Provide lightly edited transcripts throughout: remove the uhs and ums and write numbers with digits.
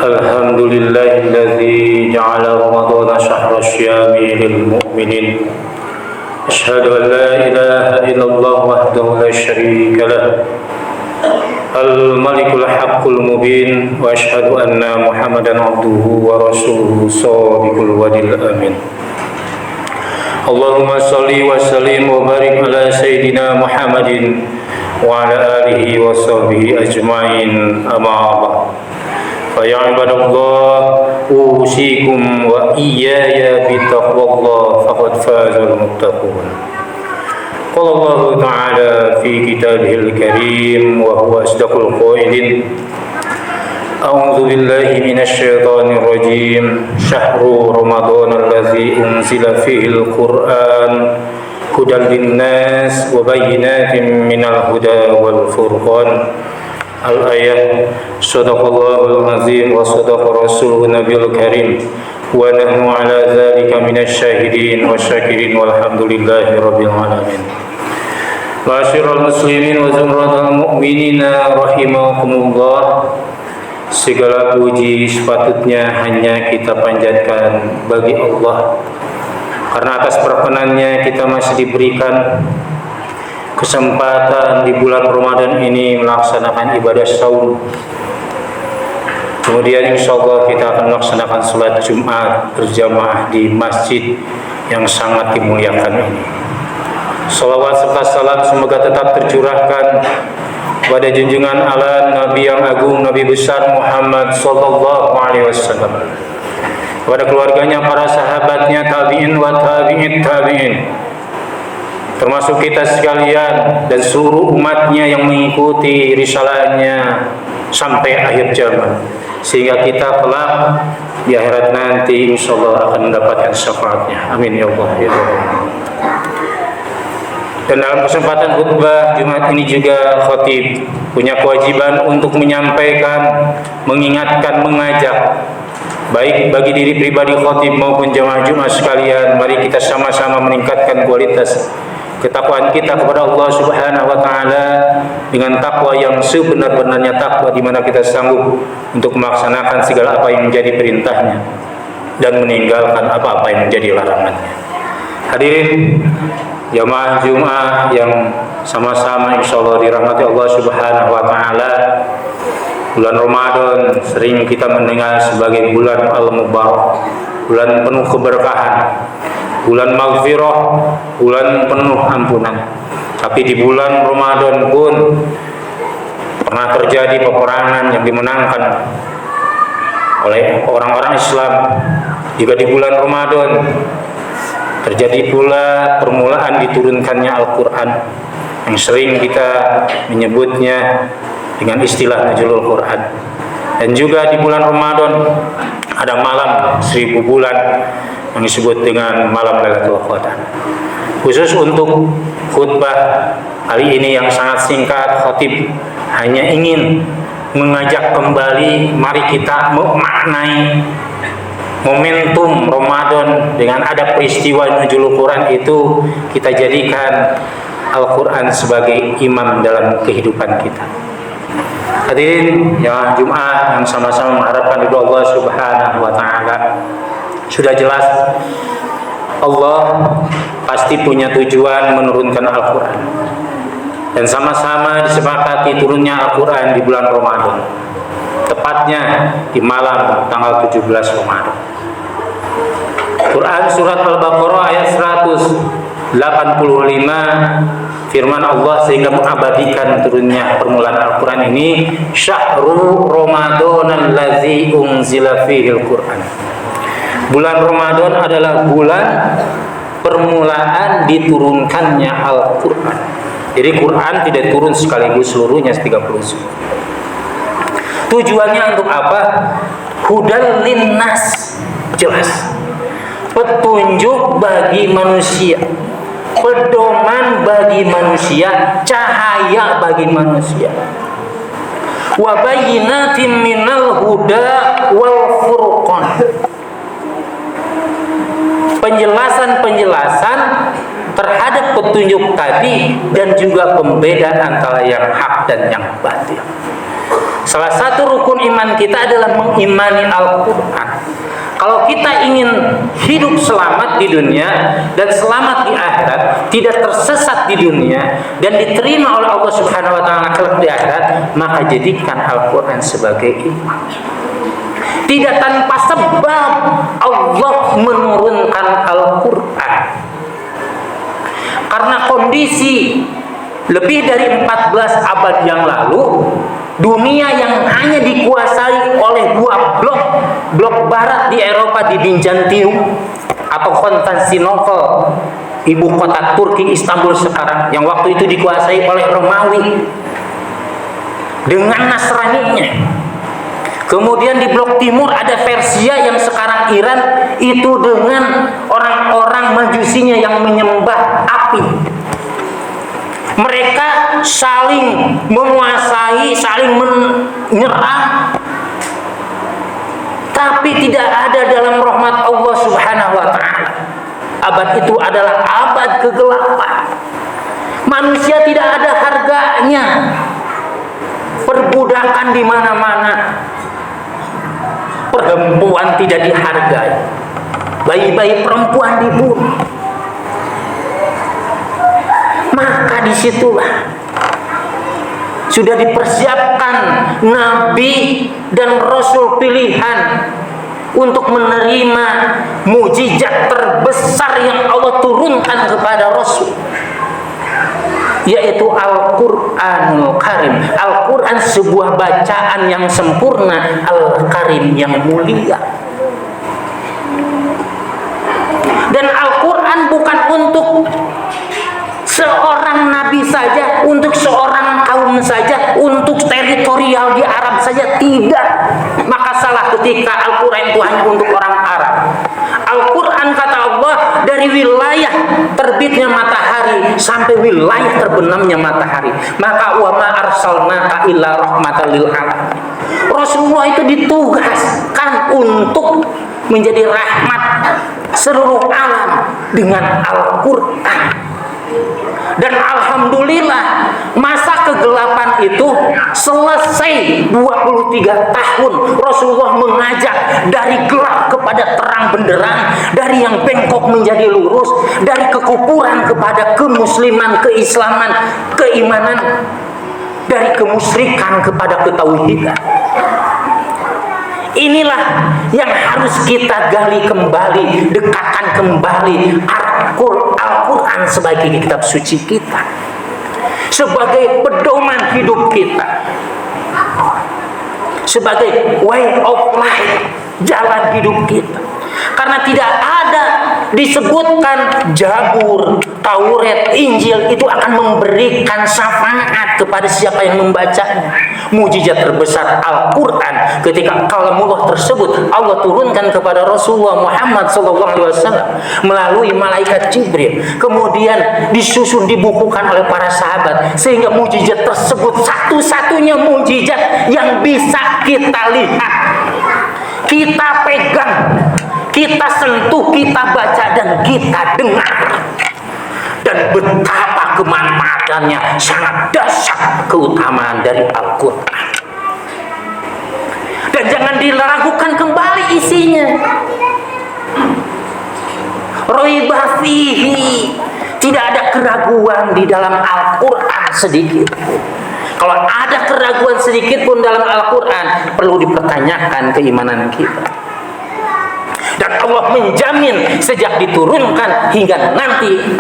Alhamdulillahilladzi ja'ala Ramadhana syahra syami lil mu'minin. Asyhadu an la ilaha illallah wahdahu la syarika lah. Al-Malikul Haqqul Mubin wa asyhadu anna Muhammadan abduhu wa rasuluhu shadiqul wadil amin. Allahumma shalli wa sallim wa barik ala sayyidina Muhammadin wa ala alihi wa sahbihi ajma'in, amma ba'd. Fa ya ibadallah, usikum wa iyaya bi taqwallah faqad fazal muttaqun. Qala Allah ta'ala fi kitabihil karim wa huwa asdaqul qailin. A'udzu billahi minasy syaithanir rajim. Syahrul ramadhanal ladzi unzila fihil qur'an hudal linnas wa bayyinatin minal huda wal furqan. Al-ayat. Shadaqallahul azim wa shadaqa rasuluhun nabiyul karim wa nahnu ala dzalika minasy syahidin wa syakirin walhamdulillahi rabbil alamin. Ma'asyiral muslimin wa zumratal mu'minina rahimakumullah. Segala puji sepatutnya hanya kita panjatkan bagi Allah, karena atas perkenannya kita masih diberikan kesempatan di bulan Ramadan ini melaksanakan ibadah saum. Kemudian insyaallah kita akan melaksanakan salat Jumat berjamaah di masjid yang sangat dimuliakan ini. Salawat serta salam semoga tetap tercurahkan pada junjungan ala Nabi yang agung, Nabi besar Muhammad sallallahu alaihi wasallam, kepada keluarganya, para sahabatnya, tabi'in wa tabi'it tabi'in, termasuk kita sekalian dan seluruh umatnya yang mengikuti risalahnya sampai akhir zaman, sehingga kita kelak di akhirat nanti insyaallah akan mendapatkan syafaatnya. Amin ya Allah ya Allah. Dan dalam kesempatan khutbah Jumat ini juga khatib punya kewajiban untuk menyampaikan, mengingatkan, mengajak, baik bagi diri pribadi khatib maupun jamaah Jumat sekalian. Mari kita sama-sama meningkatkan kualitas ketakwaan kita kepada Allah Subhanahu wa taala dengan takwa yang sebenar-benarnya takwa, di mana kita sanggup untuk melaksanakan segala apa yang menjadi perintahnya dan meninggalkan apa-apa yang menjadi larangannya. Hadirin jamaah Jumat yang sama-sama insyaallah dirahmati Allah Subhanahu wa taala, bulan Ramadan sering kita mendengar sebagai bulan al-mubarak, bulan penuh keberkahan, bulan maghfirah, bulan penuh ampunan. Tapi di bulan Ramadan pun pernah terjadi peperangan yang dimenangkan oleh orang-orang Islam. Juga di bulan Ramadan terjadi pula permulaan diturunkannya Al-Quran, yang sering kita menyebutnya dengan istilah Nuzulul Quran. Dan juga di bulan Ramadan ada malam 1000 bulan yang disebut dengan malam Lailatul Qadar. Khusus untuk khutbah kali ini yang sangat singkat, khatib hanya ingin mengajak kembali, mari kita memaknai momentum Ramadan dengan ada peristiwa Nuzulul Quran itu, kita jadikan Al-Quran sebagai imam dalam kehidupan kita. Hadirin yang Jumat yang sama-sama mengharapkan ridha Allah Subhanahu wa taala, sudah jelas Allah pasti punya tujuan menurunkan Al-Quran, dan sama-sama disepakati turunnya Al-Quran di bulan Ramadan, tepatnya di malam tanggal 17 Ramadan. Quran surat Al-Baqarah ayat 185, firman Allah sehingga mengabadikan turunnya permulaan Al-Quran ini, Syahrul Ramadhanal ladzi unzila fihil Quran. Bulan Ramadan adalah bulan permulaan diturunkannya Al-Quran. Jadi Quran tidak turun sekaligus seluruhnya 30 surat. Tujuannya untuk apa? Hudal linnas, jelas, petunjuk bagi manusia, pedoman bagi manusia, cahaya bagi manusia. Wa bayyinatin minal huda wal furqan, penjelasan-penjelasan terhadap petunjuk tadi dan juga pembeda antara yang hak dan yang batil. Salah satu rukun iman kita adalah mengimani Al-Quran. Kalau kita ingin hidup selamat di dunia dan selamat di akhirat, tidak tersesat di dunia dan diterima oleh Allah Subhanahu wa taala kelak di akhirat, maka jadikan Al-Quran sebagai iman. Tidak tanpa sebab Allah menurunkan Al-Quran. Karena kondisi lebih dari 14 abad yang lalu, dunia yang hanya dikuasai oleh dua blok barat di Eropa, di Bizantium atau Konstantinopel, ibu kota Turki, Istanbul sekarang, yang waktu itu dikuasai oleh Romawi dengan Nasraninya. Kemudian di blok timur ada Persia yang sekarang Iran, itu dengan orang-orang majusinya yang menyembah api. Mereka saling menguasai, saling menyerang, tapi tidak ada dalam rahmat Allah Subhanahu wa taala. Abad itu adalah abad kegelapan. Manusia tidak ada harganya. Perbudakan di mana-mana. Perempuan tidak dihargai. Bayi-bayi perempuan dibunuh. Maka disitulah sudah dipersiapkan Nabi dan Rasul pilihan untuk menerima mujizat terbesar yang Allah turunkan kepada Rasul, yaitu Al-Quranul Karim. Al-Quran sebuah bacaan yang sempurna, Al-Karim yang mulia. Dan Al-Quran bukan untuk seorang nabi saja, untuk seorang kaum saja, untuk teritorial di Arab saja, tidak. Maka salah ketika Al-Quran itu hanya untuk orang Arab. Al-Quran kata Allah dari wilayah terbitnya matahari sampai wilayah terbenamnya matahari. Maka wa ma arsalnaka illa rahmatan lil alamin. Rasulullah itu ditugaskan untuk menjadi rahmat seluruh alam dengan Al-Quran. Dan alhamdulillah masa kegelapan itu selesai 23 tahun. Rasulullah mengajak dari gelap kepada terang benderang, dari yang bengkok menjadi lurus, dari kekufuran kepada kemusliman, keislaman, keimanan, dari kemusyrikan kepada ketauhidan. Inilah yang harus kita gali kembali, dekatkan kembali Al-Quran sebagai kitab suci kita, sebagai pedoman hidup kita, sebagai way of life, jalan hidup kita. Karena tidak ada disebutkan Zabur, Taurat, Injil itu akan memberikan syafaat kepada siapa yang membacanya. Mujizat terbesar Al-Quran ketika kalamullah tersebut Allah turunkan kepada Rasulullah Muhammad SAW melalui malaikat Jibril, kemudian disusun, dibukukan oleh para sahabat, sehingga mujizat tersebut satu-satunya mujizat yang bisa kita lihat, kita pegang, kita sentuh, kita baca, dan kita dengar. Dan betapa kemanfaatannya sangat dahsyat keutamaan dari Al-Quran. Dan jangan diragukan kembali isinya. Raiba fihi, tidak ada keraguan di dalam Al-Quran sedikit. Kalau ada keraguan sedikit pun dalam Al-Quran, perlu dipertanyakan keimanan kita. Dan Allah menjamin sejak diturunkan hingga nanti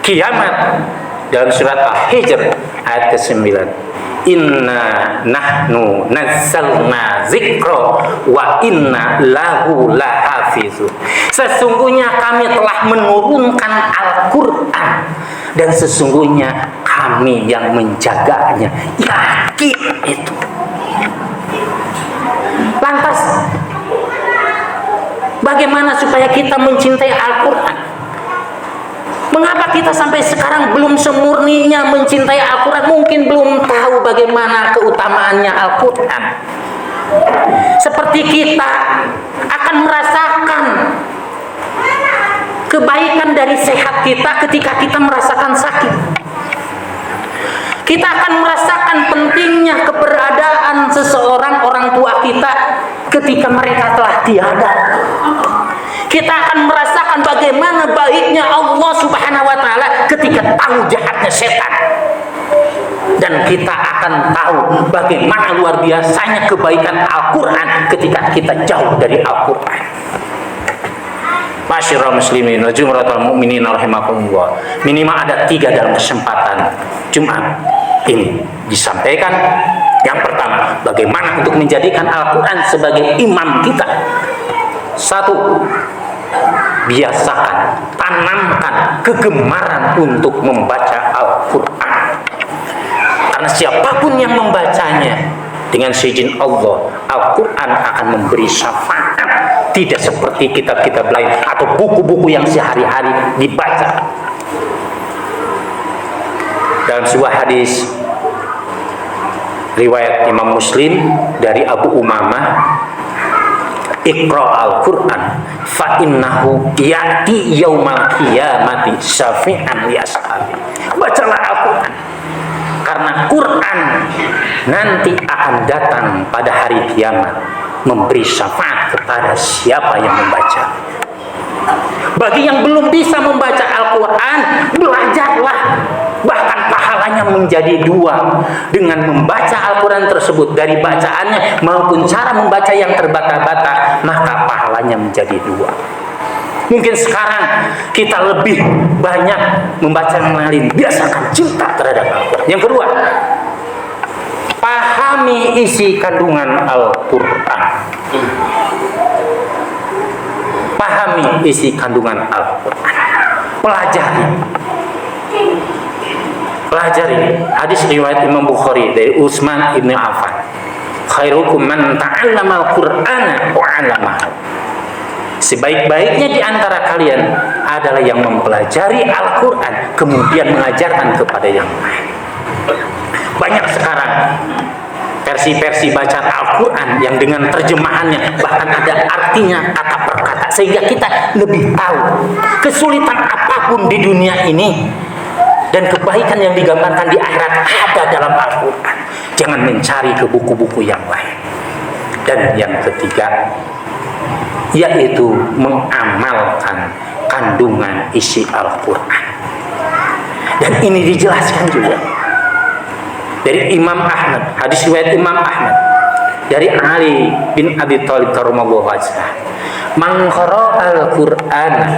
kiamat. Dalam surat Al-Hijr ayat ke-9, inna nahnu nazzalna zikra wa inna lahu lahafizun. Sesungguhnya kami telah menurunkan Al-Quran dan sesungguhnya kami yang menjaganya. Yakin itu. Lantas bagaimana supaya kita mencintai Al-Quran? Mengapa kita sampai sekarang belum semurninya mencintai Al-Quran? Mungkin belum tahu bagaimana keutamaannya Al-Quran. Seperti kita akan merasakan kebaikan dari sehat kita ketika kita merasakan sakit. Kita akan merasakan pentingnya keberadaan seseorang orang tua kita ketika mereka telah tiada. Kita akan merasakan bagaimana baiknya Allah Subhanahu wa taala ketika tahu jahatnya setan. Dan kita akan tahu bagaimana luar biasanya kebaikan Al-Quran ketika kita jauh dari Al-Quran. Masyarul muslimin wa jumratul mu'minin rahimakumullah. Minimal ada 3 dalam kesempatan Jumat ini disampaikan. Yang pertama, bagaimana untuk menjadikan Al-Quran sebagai imam kita. 1. Biasakan, tanamkan kegemaran untuk membaca Al-Quran. Karena siapapun yang membacanya dengan seizin Allah, Al-Quran akan memberi syafaat. Tidak seperti kitab-kitab lain atau buku-buku yang sehari-hari dibaca. Dalam sebuah hadis riwayat Imam Muslim dari Abu Umamah, Iqra al-Quran fa innahu ya'ti yaumal qiyamati syafi'an li ashabi. Bacalah Al-Quran karena Quran nanti akan datang pada hari kiamat memberi syafaat kepada siapa yang membaca. Bagi yang belum bisa membaca Al-Quran, belajarlah. Bahkan pahalanya menjadi 2 dengan membaca Al-Quran tersebut, dari bacaannya maupun cara membaca yang terbata-bata, maka pahalanya menjadi 2. Mungkin sekarang kita lebih banyak membaca yang lain. Biasakan cinta terhadap Al-Quran. Yang kedua, pahami isi kandungan Al-Quran. Pahami isi kandungan Al-Quran. Pelajari hadis riwayat Imam Bukhari dari Utsman ibn Affan. Khairukum man ta'allama al-Qur'ana wa 'allamahu. Sebaik-baiknya di antara kalian adalah yang mempelajari Al-Quran kemudian mengajarkan kepada yang lain. Banyak sekarang versi-versi bacaan Al-Quran yang dengan terjemahannya bahkan ada artinya kata per kata, sehingga kita lebih tahu kesulitan apapun di dunia ini dan kebaikan yang digambarkan di akhirat ada dalam Al-Quran. Jangan mencari ke buku-buku yang lain. Dan yang ketiga, yaitu mengamalkan kandungan isi Al-Quran. Dan ini dijelaskan juga dari Imam Ahmad, hadis riwayat Imam Ahmad dari Ali bin Abi Thalib karramallahu wajhah. Man qara'al Qur'ana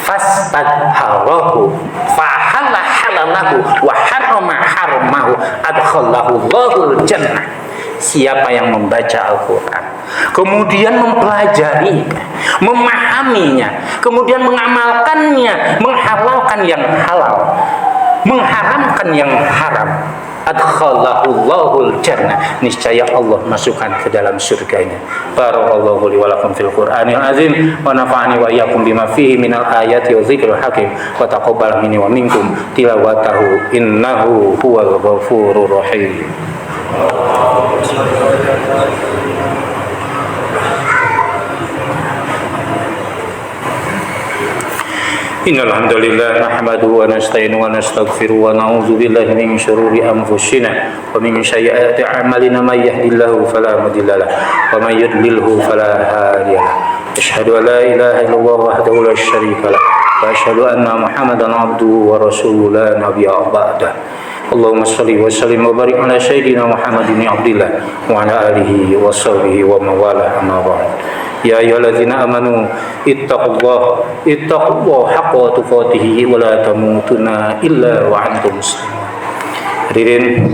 fastadharahu fa halala halalahu wa harrama haramahu adkhallahu Allahul jannah. Siapa yang membaca Al-Quran kemudian mempelajari, memahaminya, kemudian mengamalkannya, menghalalkan yang halal, mengharamkan yang haram, adkhallahu Allahul jannah, niscaya Allah masukkan ke dalam surganya. Barakallahu li wa lakum fil Qur'anil azim wa nafa'ani wa iyyakum bima fihi minal ayati wa dzikril hakim wa taqabbal minni wa minkum tilawatahu innahu huwal ghafurur rahim. Innal hamdalillah nahmaduhu wa nasta'inuhu wa nastaghfiruhu wa na'udzu billahi min shururi anfusina wa min sayyiati a'malina may yahdihillahu fala mudilla lahu wa may yudlilhu fala hadiya lahu. Asyhadu an la ilaha illallah wahdahu la syarika lahu wa asyhadu anna Muhammadan abduhu wa rasuluhu la nabiyya ba'dahu. Allahumma shalli wa sallim wa barik ala sayyidina Muhammadin abdillah wa ala alihi wa sahbihi wa mawala amma ba'd. Ya ayyuhalladzina amanu ittaqullaha haqqa tuqatih wa la tamutunna illa wa antum muslimun. Hadirin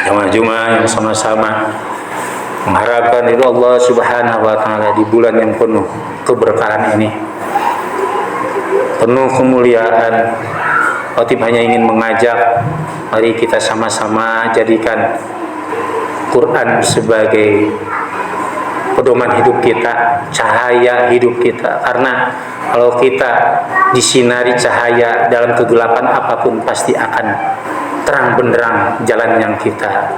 jamaah Jumat yang sama-sama mengharapkan ridho Allah Subhanahu wa taala di bulan yang penuh keberkahan ini, penuh kemuliaan. Khatib hanya ingin mengajak, mari kita sama-sama jadikan Quran sebagai pedoman hidup kita, cahaya hidup kita. Karena kalau kita disinari cahaya dalam kegelapan apapun, pasti akan terang benderang jalan yang kita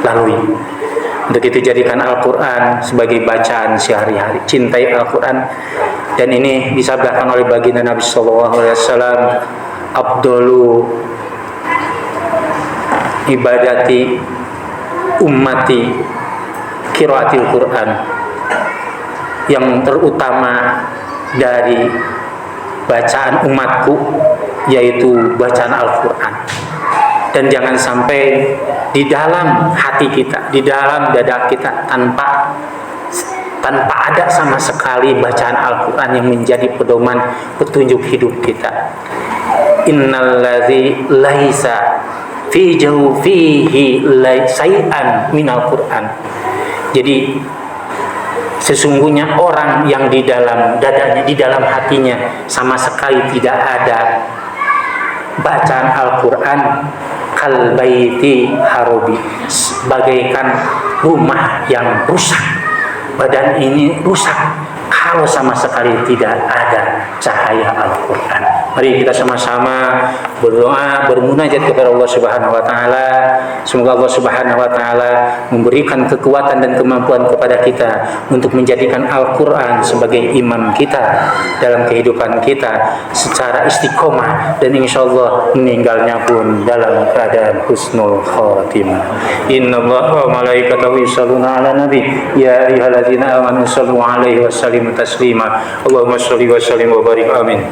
lalui. Untuk itu jadikan Al-Quran sebagai bacaan sehari-hari. Cintai Al-Quran. Dan ini disabdakan oleh baginda Nabi SAW, Abdulu ibadati ummati qiraatil Quran, yang terutama dari bacaan umatku yaitu bacaan Al-Quran. Dan jangan sampai di dalam hati kita, di dalam dada kita tanpa ada sama sekali bacaan Al-Quran yang menjadi pedoman petunjuk hidup kita. Innalladzi laisa fi jawfihi syai'an minal Quran. Jadi sesungguhnya orang yang di dalam dadanya, di dalam hatinya sama sekali tidak ada bacaan Al-Quran, kal baiti harobi, bagaikan rumah yang rusak. Badan ini rusak kalau sama sekali tidak ada cahaya Al-Quran. Mari kita sama-sama berdoa, bermunajat kepada Allah Subhanahu wa taala. Semoga Allah Subhanahu wa taala memberikan kekuatan dan kemampuan kepada kita untuk menjadikan Al-Qur'an sebagai imam kita dalam kehidupan kita secara istiqomah, dan insyaallah meninggalnya pun dalam keadaan husnul khatimah. Innallaha wa malaikatahu yusholluna 'alan nabi ya ayyuhalladzina amanu shallu 'alaihi wa sallimu taslima. Allahumma shalli wa sallim wa barik. Amin.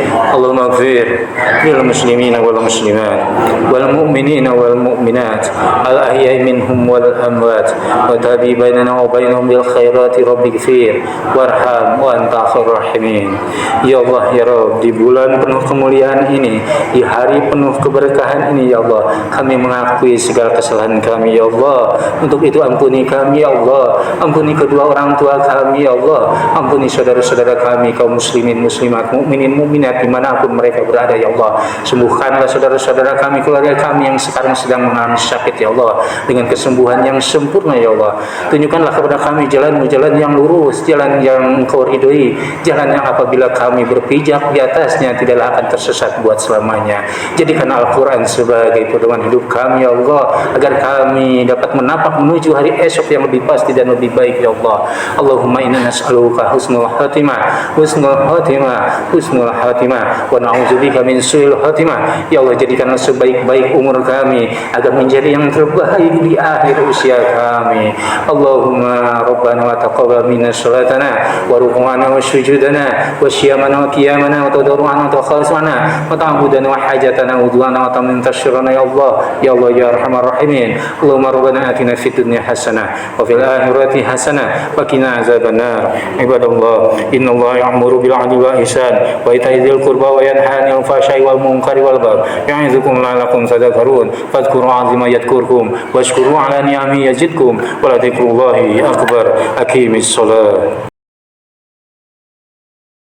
Allahumma ighfir lil muslimina wal muslimat wal mu'minina wal mu'minat al ahya'i minhum wal amwat wa tabi bainana wa bainahum bil khairati rabbi ighfir warham wa anta khairur rahimin. Ya Allah ya Rabb, di bulan penuh kemuliaan ini, di hari penuh keberkahan ini ya Allah, kami mengakui segala kesalahan kami ya Allah. Untuk itu ampuni kami ya Allah, ampuni kedua orang tua kami ya Allah, ampuni saudara-saudara kami kaum muslimin muslimat mukminin mukminat dimanapun mereka berada ya Allah. Sembuhkanlah saudara-saudara kami, keluarga kami yang sekarang sedang mengalami sakit ya Allah, dengan kesembuhan yang sempurna ya Allah. Tunjukkanlah kepada kami jalan yang lurus, jalan yang Engkau ridhoi, jalan yang apabila kami berpijak di atasnya tidaklah akan tersesat buat selamanya. Jadikan Al-Quran sebagai pedoman hidup kami ya Allah, agar kami dapat menapak menuju hari esok yang lebih pasti dan lebih baik ya Allah. Allahumma inna nas'aluka husnul khatimah husnul khatimah wa na'udzubika min su'il khatimah. Ya Allah, jadikanlah sebaik-baik umur kami agar menjadi yang terbaik di akhir usia kami. Allahumma rabbana wa taqabbal minna salatana wa ruku'ana wa sujudana wa syiyamana wa qiyamana wa tadarru'ana wa khasana wa ta'budana wa hajatana wa udwana wa tamin tasyrana ya Allah ya Allah ya arhamar rahimin. Allahumma rabbana atina fid dunya hasanah wa fil akhirati hasanah wa qina azabannar. Ibadallah, innallaha ya'muru bil 'adli wal ihsan wa ita'i dzil qurba wa yanha 'anil fahsya'i wal munkari wal baghi ya'izukum la'allakum tadhakkarun. Fadhkuru 'azima yadhkurkum washkuru 'ala ni'amihi yazidkum wa la dzikrullahi akbar. Aqimis shalah.